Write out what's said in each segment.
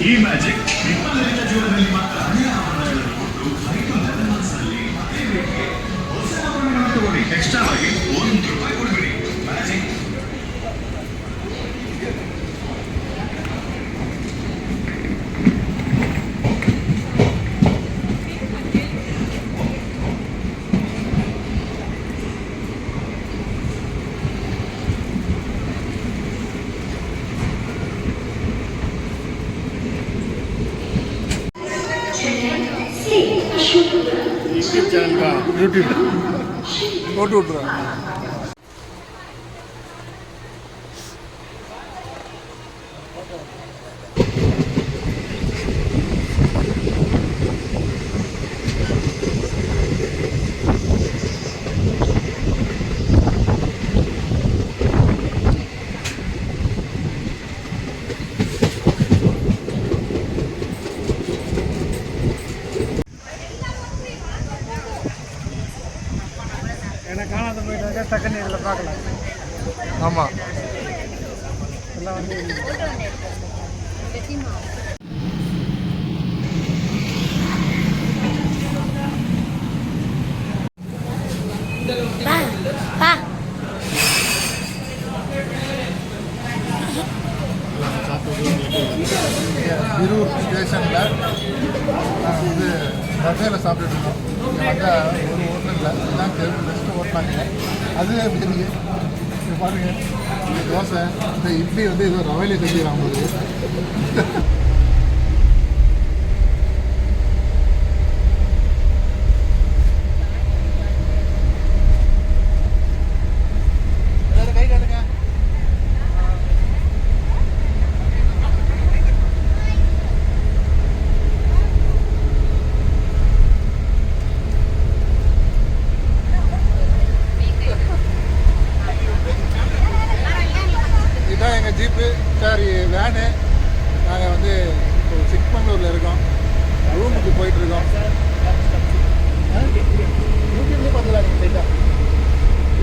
ಈ ಮ್ಯಾಜಿಕ್ ನಿಮ್ಮಲ್ಲಿನ ಜೀವನದಲ್ಲಿ ಮಾತ್ರ ಹಳೆಯ ಆಭರಣಗಳನ್ನು ಕೊಟ್ಟು ಐಟಮ್ ನಲ್ಲಿ ಅದೇ ರೇಟ್ಗೆ ಹೊಸ ಆಭರಣಗಳನ್ನು ತಗೊಳ್ಳಿ. ಎಕ್ಸ್ಟ್ರಾ ಆಗಿ ₹1 ಕೊಡಬೇಡಿ. ಮ್ಯಾಜಿಕ್ यूट्यूब चैनल का यूट्यूब फोटो उठ रहा है. காணாத போயிட்டாங்க டக்குன்னு இதில் பார்க்கலாம். ஆமாம் எல்லாம் வந்து இருூர் ஸ்டேஷனில் இது பஃபேல சாப்பிட்டுருக்கோம். அங்கே ஒரு ஹோட்டலில் எல்லாம் பெஸ்ட்டு ஓட்டினாங்க. அது பிரியாணி இது பாருங்கள், இந்த தோசை, இந்த இட்லி வந்து ஏதோ ரவையிலே கட்டிடுறாங்க போது. கை காட்டுங்க. இதுதான் எங்கள் ஜீப்பு, சாரி வேனு. நாங்கள் வந்து இப்போ சிக்மங்களூரில் இருக்கோம், ரூமுக்கு போயிட்டுருக்கோம். யூடியூப்லேயும் பார்த்துக்கலாம் நீங்கள் ரைட்டாக.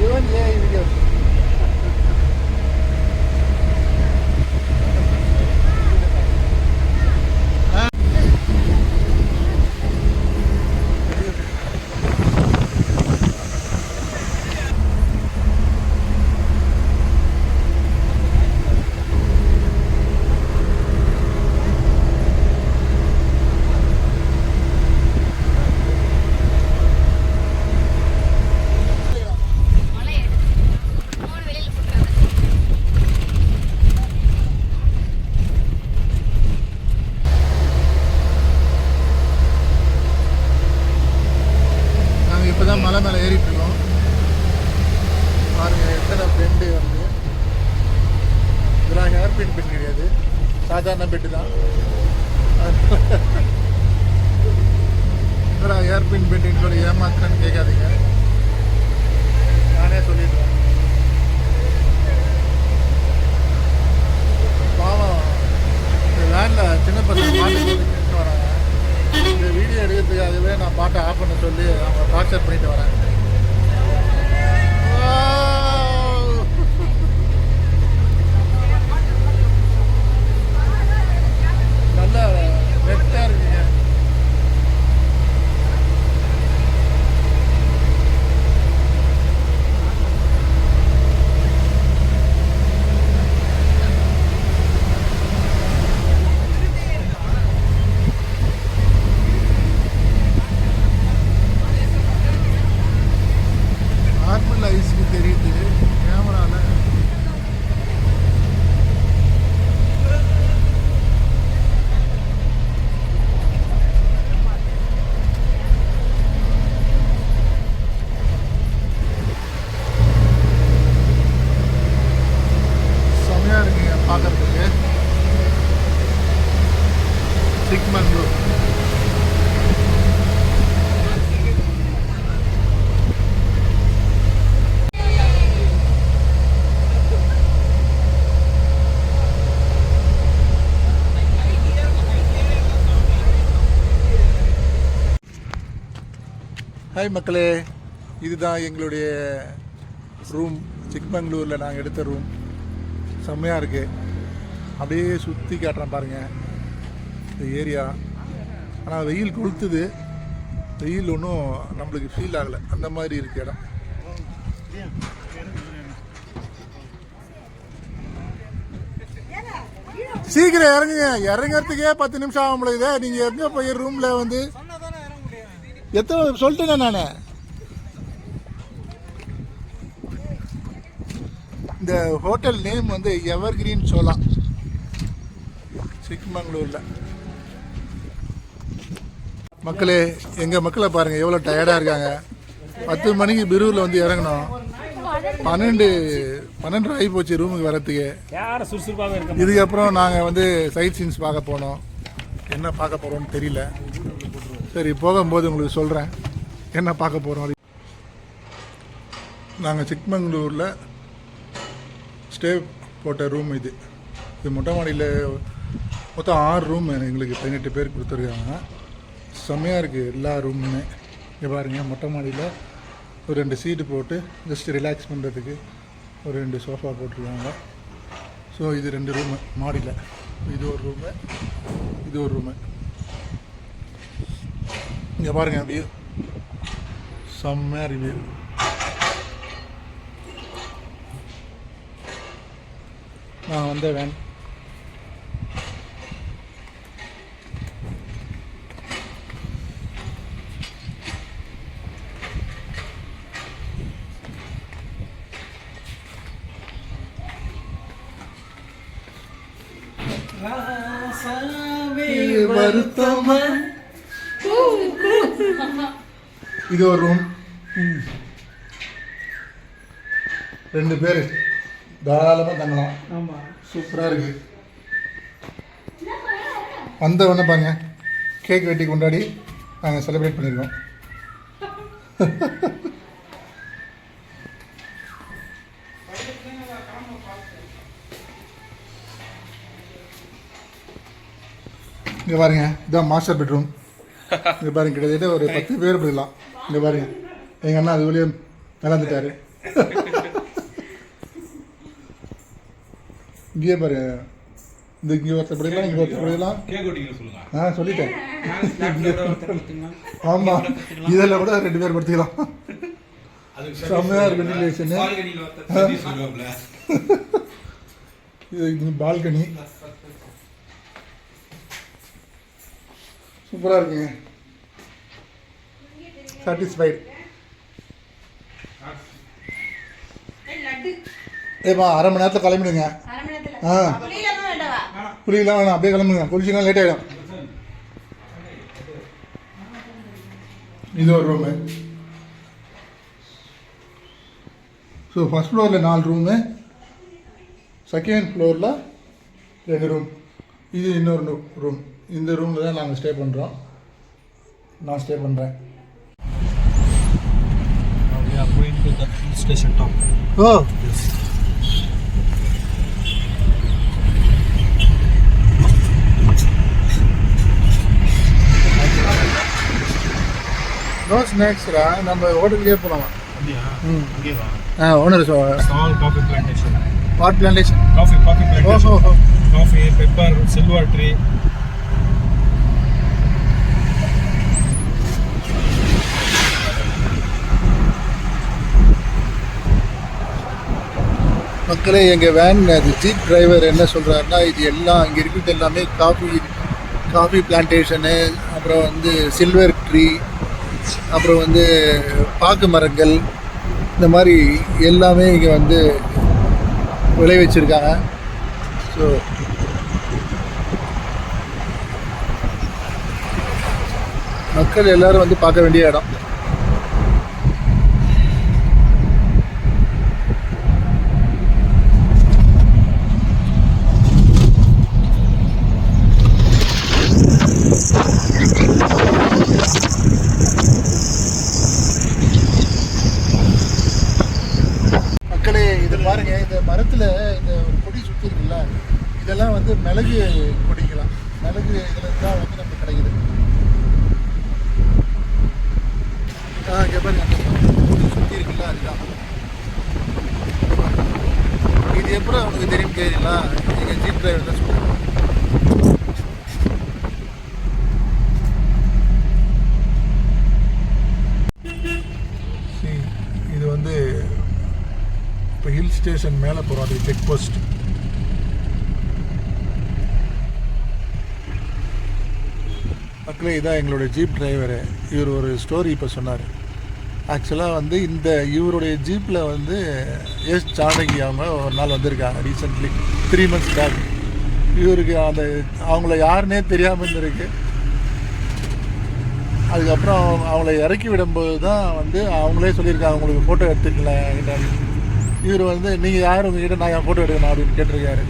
Even AI videos. இப்போ தான் மலை மேலே ஏறிட்டுருக்கோம். பாருங்கள் எத்தனை பெண்டு வந்து. இதெல்லாம் ஹேர்பின் பெட் கிடையாது, சாதாரண பெட்டு தான். இதெல்லாம் ஹேர்பின் பெட்டுன்னு சொல்லி ஏமாத்துறேன்னு கேட்காதீங்க, நானே சொல்லிடுவேன். பாவம் இந்த வேனில் சின்ன பசங்க பாட்டு வராங்க. இந்த வீடியோ எடுக்கிறதுக்காகவே நான் பாட்டை ஆஃப் பண்ண சொல்லி அவங்க டார்ச்சர் பண்ணிட்டு வரேன். நல்ல வெட்டாக இருக்குங்க. நார்மல் ஐஸ்க்கு தெரியுது கேமராவில். செம்மையாக இருக்குங்க பார்க்கறதுக்கு. சிக்மங்களூர். ஹாய் மக்களே, இதுதான் எங்களுடைய ரூம். சிக்மங்களூரில் நாங்கள் எடுத்த ரூம். செம்மையாக இருக்குது. அப்படியே சுற்றி காட்டுறேன் பாருங்கள். இந்த ஏரியா. ஆனால் வெயில் கொளுத்துது, வெயில் ஒன்றும் நம்மளுக்கு ஃபீல் ஆகலை, அந்த மாதிரி இருக்கு இடம். சீக்கிரம் இறங்குங்க, இறங்குறதுக்கே 10 நிமிஷம் ஆக முடியுது. நீங்கள் எங்கே போய் ரூமில் வந்து எத்தனை சொல்லிட்டேனே நான். இந்த ஹோட்டல் நேம் வந்து எவர் கிரீன் சோலா, சிக்மங்களூரில். மக்களே, எங்கள் மக்களை பாருங்கள் எவ்வளோ டயர்டாக இருக்காங்க. 10 மணிக்கு பெரூரில் வந்து இறங்கணும், 12 ஆகி போச்சு ரூமுக்கு வரத்துக்கு. இதுக்கப்புறம் நாங்கள் வந்து சைட் சீன்ஸ் பார்க்க போனோம். என்ன பார்க்க போகிறோம்னு தெரியல. சரி, போகும்போது உங்களுக்கு சொல்கிறேன் என்ன பார்க்க போகிறோம். நாங்கள் சிக்மங்களூரில் ஸ்டே போட்ட ரூம் இது. மொட்டை மாடியில் மொத்தம் 6 ரூம் எங்களுக்கு 18 பேர் கொடுத்துருக்காங்க. செம்மையாக இருக்குது எல்லா ரூமுமே. இங்கே பாருங்கள், மொட்டை மாடியில் ஒரு 2 சீட்டு போட்டு ஜஸ்ட் ரிலாக்ஸ் பண்ணுறதுக்கு ஒரு 2 சோஃபா போட்டிருக்காங்க. ஸோ இது 2 ரூமு மாடியில். இது ஒரு ரூமு, இது ஒரு ரூமு. இங்கே பாருங்கள், வியூ செம்மையாக இருக்கு. வியூ நான் வந்த வேன். இது ஒரு ரூம், 2 பேர் தாராளமாக தங்கலாம். ஆமாம், சூப்பராக இருக்கு. வந்தவொடனே பாருங்க, கேக் வெட்டி கொண்டாடி நாங்கள் செலிப்ரேட் பண்ணியிருக்கோம். இங்கே பாருங்க, இதுதான் மாஸ்டர் பெட்ரூம். இங்கே பாருங்க, கிட்டத்தட்ட ஒரு 10 பேர் போயிடலாம். இங்கே பாருங்க, எங்கள் அண்ணா அது வழியே நடந்துட்டாரு. இங்கேயே பாருங்க, இந்த இங்கே ஒருத்தர் படிக்கலாம், இங்கே ஒருத்தர் படிக்கலாம். சொல்லிட்டேன். ஆமாம், இதில் கூட 2 பேர் படுத்திக்கலாம். செம்மையாக இருக்கு வெண்டிலேஷனு. இது பால்கனி, சூப்பராக இருக்குங்க. சாட்டிஸ்ஃபைட். ஏப்பா, அரை மணி நேரத்தில் கிளம்பிடுங்க. புளியெல்லாம் வேணாம், அப்படியே கிளம்புங்க. குளிச்சுன்னா லேட் ஆகிடும். இது ஒரு ரூமு. ஸோ ஃபஸ்ட் ஃப்ளோரில் 4 ரூமு, செகண்ட் ஃப்ளோரில் 2 ரூம். இது இன்னொரு ரூம். இந்த ரூமில் தான் நாங்கள் ஸ்டே பண்ணுறோம். நான் ஸ்டே பண்ணுறேன். ஓ, நோ ஸ்நாக்ஸ்ரா, நம்ம ஹோட்டலுக்கே போகலாம். Owner coffee plantation, what plantation? Coffee plantation, coffee, pepper, silver tree. மக்களே, எங்கள் வேன் அது ஜீப் டிரைவர் என்ன சொல்கிறாருன்னா, இது எல்லாம் இங்கே இருக்கிறது எல்லாமே காஃபி பிளான்டேஷனு, அப்புறம் வந்து சில்வர் ட்ரீ, அப்புறம் வந்து பாக்கு மரங்கள், இந்த மாதிரி எல்லாமே இங்கே வந்து விளை வச்சுருக்காங்க. ஸோ மக்கள் எல்லோரும் வந்து பார்க்க வேண்டிய இடம். பாருங்க, இந்த மரத்தில் இந்த ஒரு கொடி சுற்றி இருக்குல்ல, இதெல்லாம் வந்து மிளகு கொடிக்கலாம். மிளகு இதில் தான் வந்து நமக்கு கிடைக்குது. இங்கே பாருங்க, அந்த கொடி சுற்றி இருக்குல்ல, அதுதான். இது எப்படி அவனுக்கு தெரியும் கேட்கலாம், எங்கள் ஜீப் டிரைவர் தான் சொல்லுவாங்க. இப்போ ஹில் ஸ்டேஷன் மேலே போகிறோம், அது செக் போஸ்ட். மக்களே, இதான் எங்களுடைய ஜீப் டிரைவரு. இவர் ஒரு ஸ்டோரி இப்போ சொன்னார். ஆக்சுவலாக வந்து இவருடைய ஜீப்பில் வந்து எஸ் ஜானகி அவங்க ஒரு நாள் வந்திருக்காங்க ரீசெண்ட்லி 3 months பேக். இவருக்கு அவங்கள யாருன்னே தெரியாமல் இருந்திருக்கு. அதுக்கப்புறம் அவங்கள இறக்கி விடும்போது தான் வந்து அவங்களே சொல்லியிருக்காங்க, உங்களுக்கு ஃபோட்டோ எடுத்துக்கலாம். இவர் வந்து நீங்கள் யார், உங்ககிட்ட நான் என் ஃபோட்டோ எடுக்கணும் அப்படின்னு கேட்டிருக்காரு.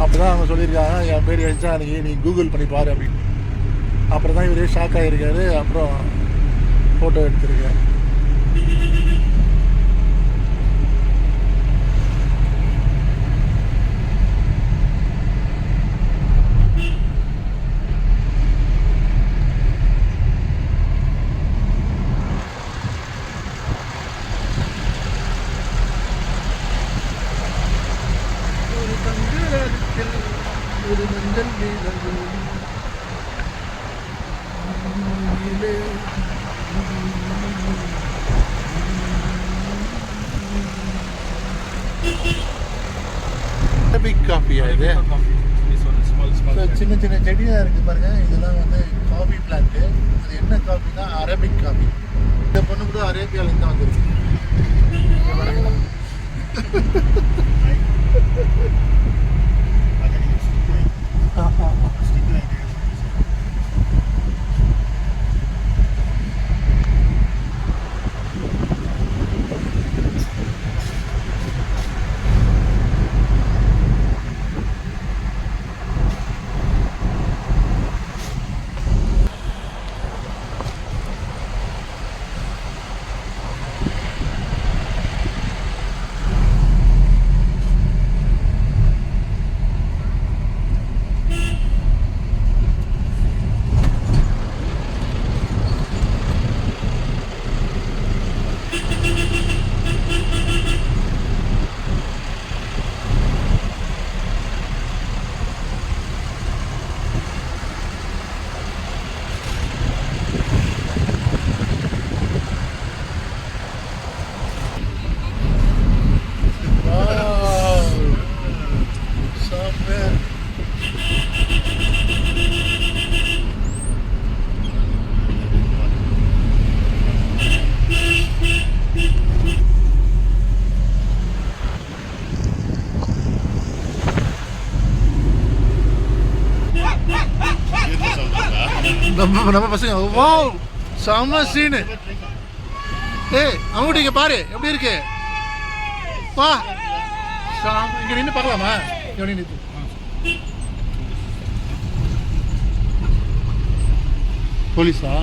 அப்போ தான் அவங்க சொல்லியிருக்காங்க, என் பேர் எஸ் ஜானகி, நீ கூகுள் பண்ணி பாரு அப்படின்னு. அப்புறம் தான் இவரே ஷாக் ஆகியிருக்காரு. அப்புறம் ஃபோட்டோ எடுத்திருக்காரு. ஒரு மஞ்சள் அரபிக் காஃபியா இது? சின்ன சின்ன செடியாக இருக்குது பாருங்க. இதெல்லாம் வந்து காஃபி பிளான்ட்டு. அது என்ன காஃபினா அரபிக் காஃபி. இந்த பொண்ணு கூட அரேபியாவிலேருந்து தான் வந்துருக்கு. நம்ம பசங்க வாவ் செம்ம சீனு. அவங்ககிட்ட இங்கே பாரு எப்படி இருக்கு. வா இங்கே நின்று பார்க்கலாமா? நின்று போலீஸா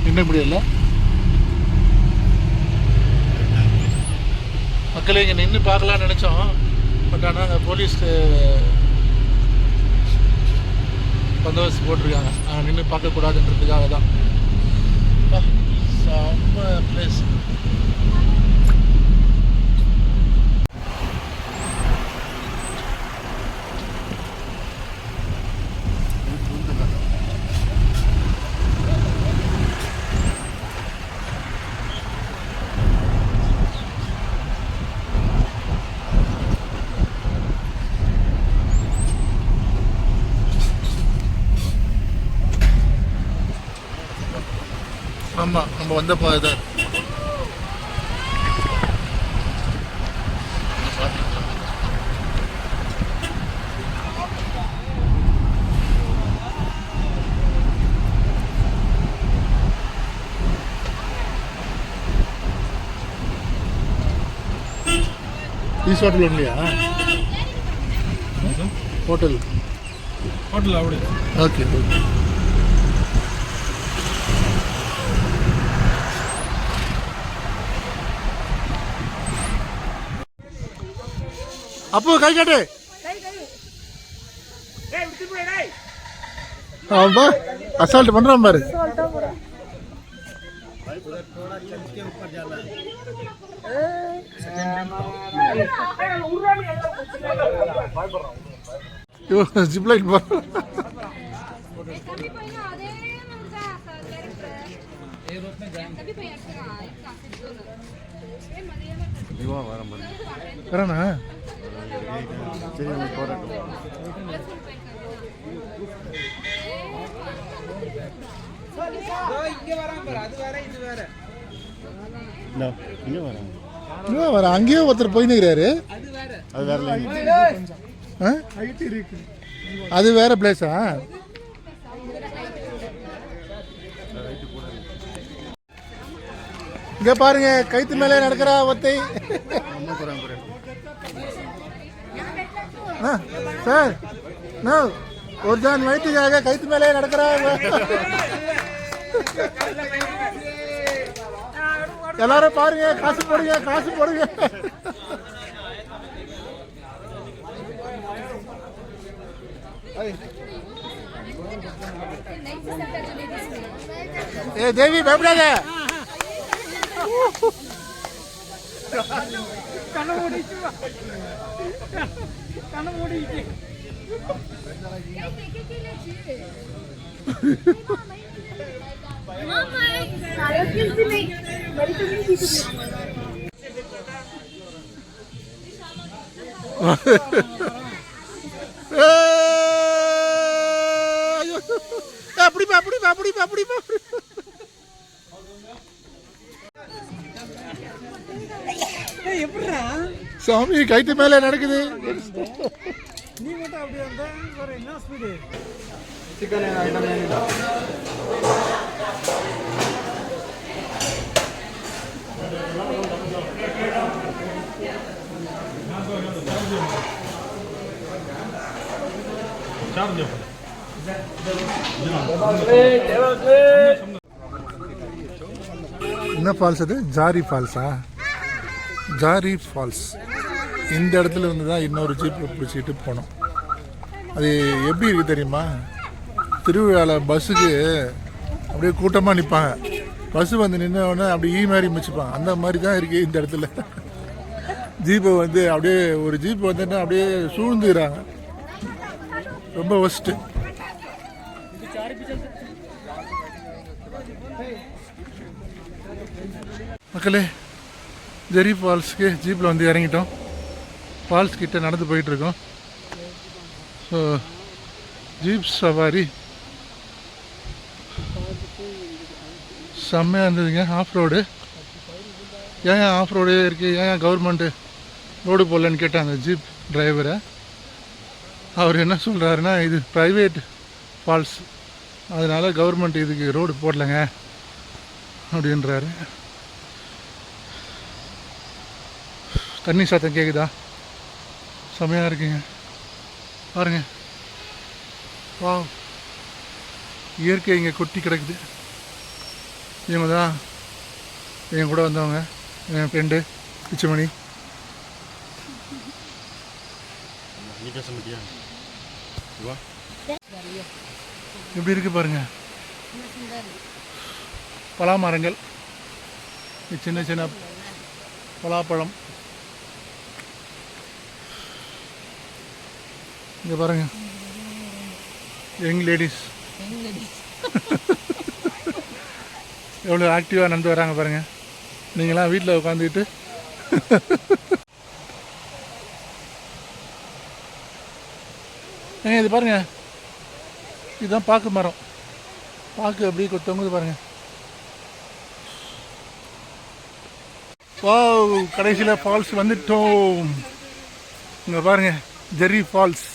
நின்ன முடியல. மக்களே இங்கே நின்று பார்க்கலான்னு நினச்சோம். பட் ஆனால் அங்கே போலீஸ் பந்தோபஸ்து போட்டிருக்காங்க. நாங்கள் நின்று பார்க்கக்கூடாதுன்றதுக்காக தான். செம்ம பிளேஸ். ஆமாம், நம்ம வந்த பாதை. ஈஸ் ஹோட்டல் ஒன்லியா? ஹோட்டல் அப்படி. Okay okay. அப்போ கை காட்டு. ஆமா அசால்ட் பண்றான் பாரு. ஜிப்லைன் போ. வரண்ணா இங்கே வர அங்கேயே ஒருத்தர் போயின்னுக்கிறாரு. அது வேற பிளேஸா? இங்க பாருங்க, கைத்து மேலே நடக்கிற ஒத்தை. சார் ஒரு ஜான் வயிற்றுக்காக கைத்து மேலே நடக்கிறாங்க. எல்லாரும் பாருங்க, காசு போடுங்க, காசு போடுங்க. ஏ தேவி பயப்படாத. அப்படி சாமி கைத்து மேல நடக்குது. நீ மட்டும் அப்படியே இருந்தா என்ன ஸ்பீடு? சிக்கன் ஐட்டம் என்ன ஃபால்ஸ் அது? ஜாரி ஃபால்ஸா? ஜாரி ஃபால்ஸ். இந்த இடத்துல இருந்து தான் இன்னொரு ஜீப்பில் பிடிச்சிட்டு போனோம். அது எப்படி இருக்குது தெரியுமா? திருவிழாவில் பஸ்ஸுக்கு அப்படியே கூட்டமாக நிற்பாங்க. பஸ்ஸு வந்து நின்ன உடனே அப்படியே மாதிரி மிச்சிப்பாங்க. அந்த மாதிரி தான் இருக்குது இந்த இடத்துல. ஜீப்பை வந்து அப்படியே ஒரு ஜீப் வந்துட்டு அப்படியே சூழ்ந்துக்கிறாங்க. ரொம்ப ஒஸ்ட்டு. மக்களே, ஜெரி ஃபால்ஸ்க்கு ஜீப்பில் வந்து இறங்கிட்டோம். ஃபால்ஸ் கிட்ட நடந்து போயிட்டுருக்கோம். ஸோ ஜீப் சவாரி செம்மையாக இருந்ததுங்க. Off road. ஏன் ஆஃப் ரோடே இருக்குது, ஏன் கவர்மெண்ட்டு ரோடு போடலன்னு கேட்டாங்க ஜீப் டிரைவரை. அவர் என்ன சொல்கிறாருன்னா, இது ப்ரைவேட் ஃபால்ஸ், அதனால் கவர்மெண்ட் இதுக்கு ரோடு போடலைங்க அப்படின்றாரு. தண்ணி சத்தம் கேட்குதா? செமையாக இருக்குங்க. பாருங்க, வா, இயற்கை இங்கே கொட்டி கிடக்குது. இவங்க தான் என் கூட வந்தவங்க, என் ஃப்ரெண்டு பிச்சமணி. எப்படி இருக்கு பாருங்க. பலா மரங்கள், சின்ன சின்ன பலாப்பழம். இங்கே பாருங்க, யங் லேடிஸ் எவ்வளோ ஆக்டிவாக நடந்து வராங்க பாருங்க. நீங்களாம் வீட்டில் உட்காந்துக்கிட்டு ஏங்க இது பாருங்க, இதுதான் பாக்கு மரம். பாக்கு அப்படியே கொத்தவங்க பாருங்க. வாவ், கடைசியில் ஃபால்ஸ் வந்துட்டோம். இங்கே பாருங்க, ஜெரி ஃபால்ஸ்.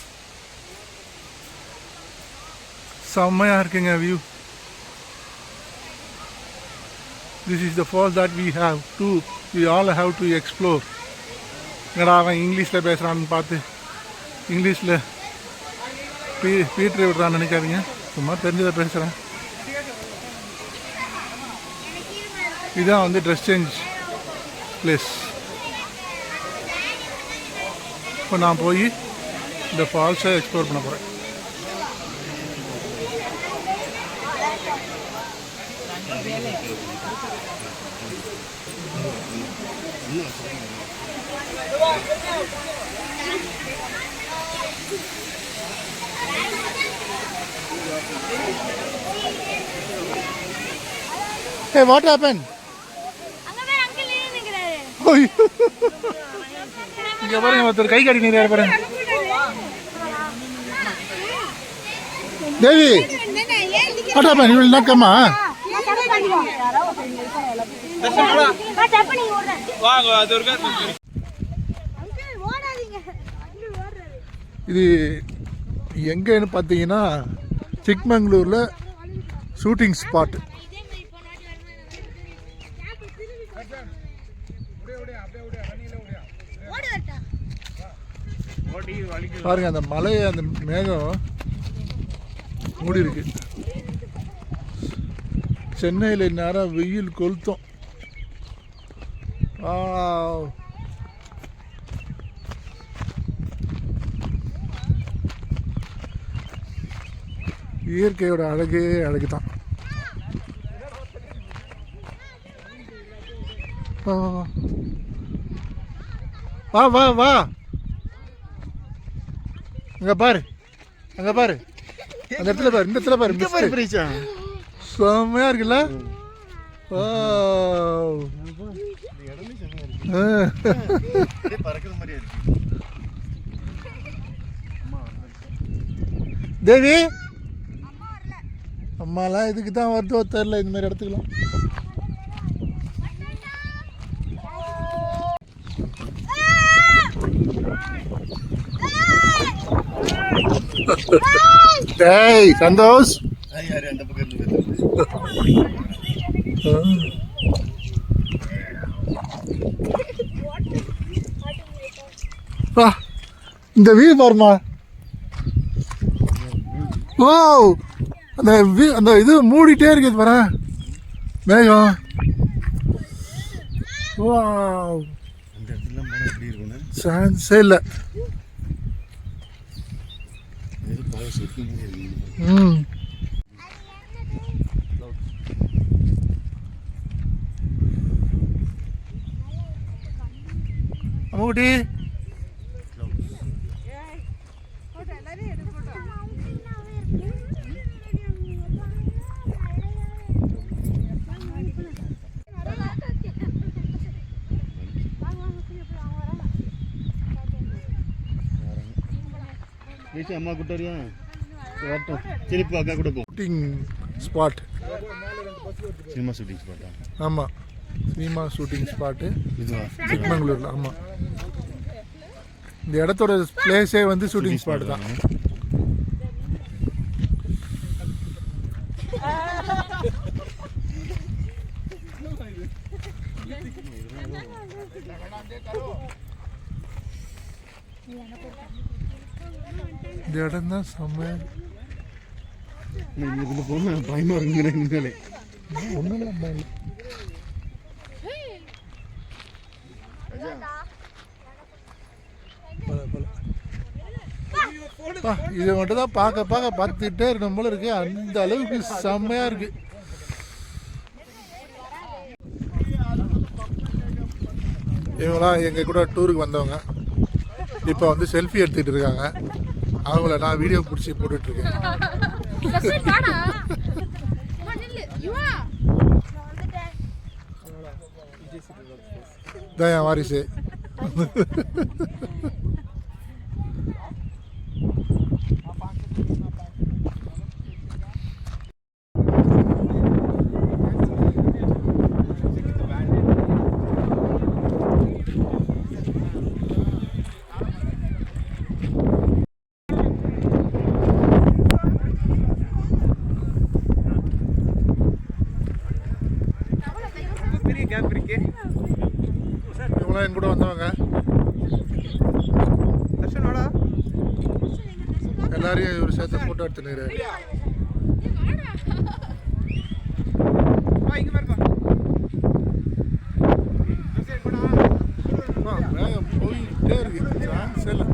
செம்மையாக இருக்குங்க view. This is the falls that we all have to explore. என்னடா அவன் இங்கிலீஷில் பேசுகிறான்னு பார்த்து இங்கிலீஷில் பீட்டரை விடுறான்னு நினைக்காதீங்க, சும்மா தெரிஞ்சதை பேசுகிறேன். இதுதான் வந்து ட்ரெஸ் சேஞ்ச் பிளேஸ். இப்போ நான் போய் இந்த ஃபால்ஸை எக்ஸ்ப்ளோர் பண்ண போகிறேன். Hey, what happened? அங்க வேற அங்கிள் நின்னுக்கிறாரு. இங்க பாருங்க ஒருத்தர் கை காட்டி நீர் பாருங்க. தேவி அட்டா நீ நக்கம்மா இது எங்கன்னு பார்த்தீங்கன்னா சிக்மங்களூரில் ஷூட்டிங் ஸ்பாட். பாருங்க அந்த மலையை அந்த மேகம் மூடி இருக்கு. சென்னையில் நேரம் வெயில் கொளுத்தும். இயற்கையோட அழகே அழகு தான். வா வா வா அங்க பாரு, அங்க பாரு, அந்த இடத்துல பாரு, இந்த இடத்துல பாரு, செம்மையா இருக்குல்ல. தேவி அம்மாலாம் இதுக்கு தான் வருதோ தெரில இந்த மாதிரி இடத்துக்குலாம். டேய் சந்தோஷ் இந்த வியூ பாருமா. ஓ அந்த இது மூடிட்டே இருக்குது பாரு மேகம். சான்ஸே இல்லை. அம்முக்குட்டி அம்மா கூட்டறியா திருப்பி அக்கா கூட போ. ஷூட்டிங் ஸ்பாட், சினிமா ஷூட்டிங் ஸ்பாட்டா? ஆமாம் சினிமா ஷூட்டிங் ஸ்பாட்டு இதுவா? சிக்மங்களூரில். ஆமாம் இந்த இடத்தோட பிளேஸே வந்து ஷூட்டிங் ஸ்பாட் தான். இந்த இடம் தான் செம்ம. இதில் போனால் பயமாக இருக்குங்களே. ஒன்றும் இல்லை பயன். இதை மட்டும் தான் பார்க்க பார்த்துக்கிட்டே இருக்கணும் போல இருக்கு. அந்த அளவுக்கு செம்மையா இருக்கு. இவங்களாம் எங்க கூட டூருக்கு வந்தவங்க இப்போ வந்து செல்ஃபி எடுத்துக்கிட்டு இருக்காங்க. அவங்கள நான் வீடியோ பிடிச்சி போட்டுட்டு இருக்கேன். இதான் என் வாரிசு. இவங்களாம் என் கூட வந்தவங்க. எல்லாரையும் இவர் சேர்த்து போட்டோ எடுத்துன்னு மேகம் போயிட்டே இருக்கு. சான்ஸ் இல்லை.